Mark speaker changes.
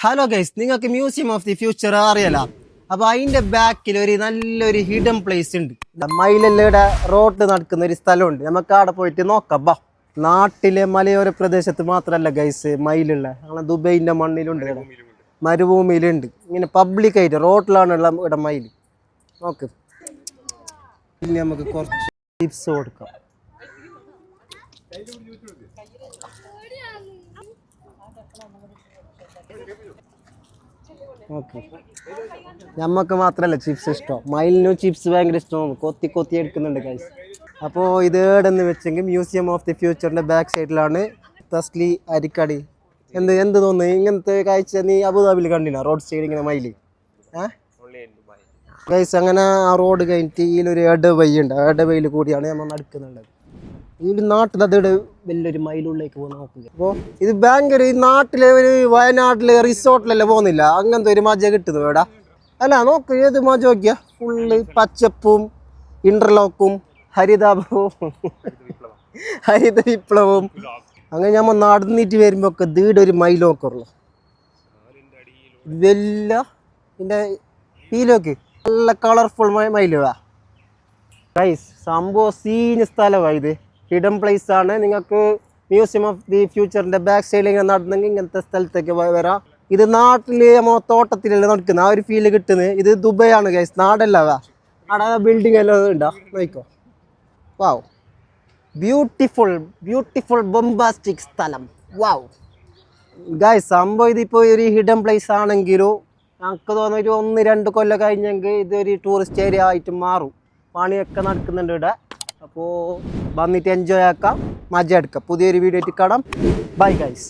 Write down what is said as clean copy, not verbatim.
Speaker 1: Hello guys, നിങ്ങൾക്ക് museum of the future അറിയാലോ? അപ്പൊ അതിന്റെ ബാക്കിൽ ഒരു നല്ലൊരു ഹിഡൻ പ്ലേസ് ഉണ്ട്. മയിലല്ലയുടെ റോഡ് നടക്കുന്ന ഒരു സ്ഥലമുണ്ട്. നമുക്ക് അവിടെ പോയിട്ട് നോക്കാം. ബാ, നാട്ടിലെ മലയോര പ്രദേശത്ത് മാത്രമല്ല ഗൈസ് മയിലുള്ള, അങ്ങനെ ദുബൈന്റെ മണ്ണിലുണ്ട്, മരുഭൂമിയിലുണ്ട്. ഇങ്ങനെ പബ്ലിക്കായിട്ട് റോഡിലാണുള്ള ഇവിടെ മയിൽ. നോക്ക്, പിന്നെ നമുക്ക് കുറച്ച് ടിപ്സ് കൊടുക്കാം. ഓക്കെ, ഞമ്മക്ക് മാത്രമല്ല ചിപ്സ് ഇഷ്ടം, മയിലിനും ചിപ്സ് ഭയങ്കര ഇഷ്ടമാണ്. കൊത്തി കൊത്തി എടുക്കുന്നുണ്ട് ഗൈസ്. അപ്പോൾ ഇത് ഏടെന്ന് വെച്ചെങ്കിൽ മ്യൂസിയം ഓഫ് ദി ഫ്യൂച്ചറിൻ്റെ ബാക്ക് സൈഡിലാണ്. തസ്ലി അരിക്കടി എന്ത് തോന്നുന്നു ഇങ്ങനത്തെ കാഴ്ച നീ അബുദാബിയിൽ കണ്ടില്ല? റോഡ് സൈഡ് ഇങ്ങനെ മയിൽ ഗൈസ്. അങ്ങനെ ആ റോഡ് കഴിഞ്ഞിട്ട് ഇതിലൊരു ഇടവഴിയുണ്ട്. ആ ഇടവഴിയിൽ കൂടിയാണ് നമ്മൾ നടക്കുന്നുള്ളത്. ഈ നാട്ടിൽ അത് വലിയൊരു മയിലുള്ളിലേക്ക് പോകുന്ന നോക്കുക. അപ്പോൾ ഇത് ഭയങ്കര ഈ നാട്ടിലെ ഒരു വയനാട്ടിലെ റിസോർട്ടിലെല്ലാം പോകുന്നില്ല, അങ്ങനത്തെ ഒരു മജ കിട്ടുന്നു ഇവിടെ. അല്ല നോക്ക്, ഏത് മജ നോക്കിയാ ഫുള്ള് പച്ചപ്പും ഇന്റർലോക്കും ഹരിത വിപ്ലവവും. അങ്ങനെ നമ്മൾ നടന്നിട്ട് വരുമ്പോ ഒക്കെ ദീടൊരു മയിലോക്കുള്ളു വല്ല ഇതിന്റെ ഫീലോക്ക് നല്ല കളർഫുൾ മയിലുവാ ഗൈസ്. സംഭവം സീന് സ്ഥലമാണ് ഇത്. ഹിഡൻ പ്ലേസ് ആണ്. നിങ്ങൾക്ക് മ്യൂസിയം ഓഫ് ദി ഫ്യൂച്ചറിന്റെ ബാക്ക് സൈഡിൽ ഇങ്ങനെ നടന്നെങ്കിൽ ഇങ്ങനത്തെ സ്ഥലത്തേക്ക് വരാം. ഇത് നാട്ടില് നമ്മ തോട്ടത്തിലെല്ലാം നടക്കുന്നത് ആ ഒരു ഫീല് കിട്ടുന്നത്. ഇത് ദുബൈ ആണ് ഗൈസ്, നാടല്ല. അവിടെ ബിൽഡിംഗ് എല്ലാം ഉണ്ടോ നോക്കോ. വാവ്, ബ്യൂട്ടിഫുൾ ബൊംബാസ്റ്റിക് സ്ഥലം. വാവ് ഗൈസ്, സംഭവം ഇതിപ്പോൾ ഒരു ഹിഡൻ പ്ലേസ് ആണെങ്കിലും നമുക്ക് തോന്നുന്നു ഒരു 1-2 കൊല്ലം കഴിഞ്ഞെങ്കിൽ ഇതൊരു ടൂറിസ്റ്റ് ഏരിയ ആയിട്ട് മാറും. പണിയൊക്കെ നടക്കുന്നുണ്ട് ഇവിടെ. അപ്പോൾ വന്നിട്ട് എൻജോയ് ആക്കാം, മജ എടുക്കാം. പുതിയൊരു വീഡിയോ ആയിട്ട് കാണാം. Bye guys.